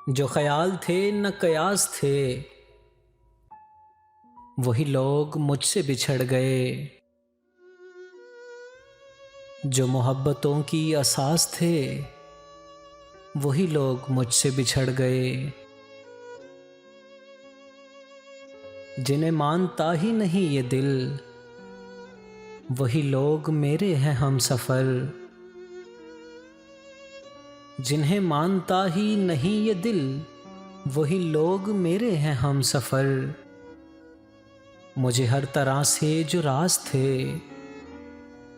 जो ख्याल थे न कयास थे, वही लोग मुझसे बिछड़ गए। जो मोहब्बतों की असास थे, वही लोग मुझसे बिछड़ गए। जिन्हें मानता ही नहीं ये दिल, वही लोग मेरे हैं हम सफ़र। जिन्हें मानता ही नहीं ये दिल, वही लोग मेरे हैं हम सफ़र। मुझे हर तरह से जो राज थे,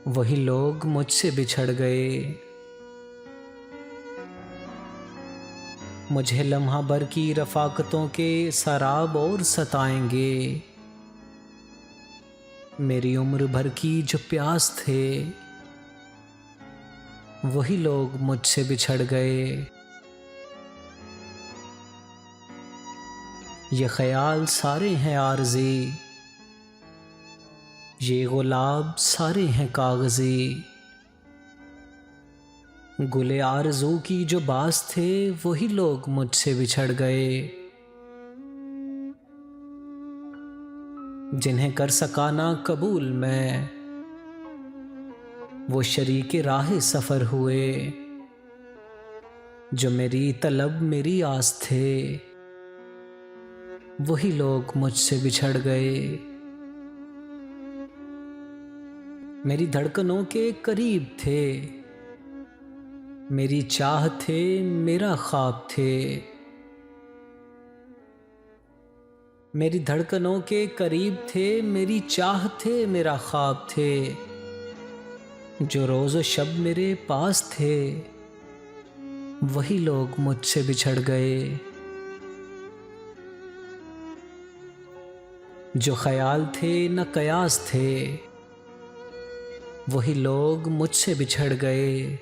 वही लोग मुझसे बिछड़ गए। मुझे लम्हा भर की रफ़ाकतों के सराब और सताएंगे। मेरी उम्र भर की जो प्यास थे, वही लोग मुझसे बिछड़ गए। ये ख्याल सारे हैं आरज़ी, ये गुलाब सारे हैं कागज़ी। गुले आरज़ू की जो बास थे, वही लोग मुझसे बिछड़ गए। जिन्हें कर सका ना कबूल मैं, वो शरीके राह सफ़र हुए। जो मेरी तलब मेरी आस थे, वही लोग मुझसे बिछड़ गए। मेरी धड़कनों के करीब थे, मेरी चाह थे मेरा ख्वाब थे। मेरी धड़कनों के करीब थे, मेरी चाह थे मेरा ख्वाब थे। जो रोज़ शब मेरे पास थे, वही लोग मुझसे बिछड़ गए। जो ख्याल थे न कयास थे, वही लोग मुझसे बिछड़ गए।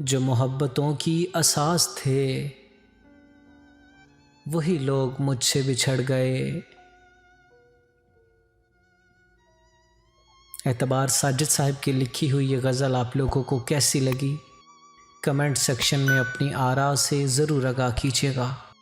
जो मोहब्बतों की असास थे, वही लोग मुझसे बिछड़ गए। एतबार साजिद साहब की लिखी हुई ये गज़ल आप लोगों को कैसी लगी? कमेंट सेक्शन में अपनी आरा से ज़रूर आगाह कीजिएगा।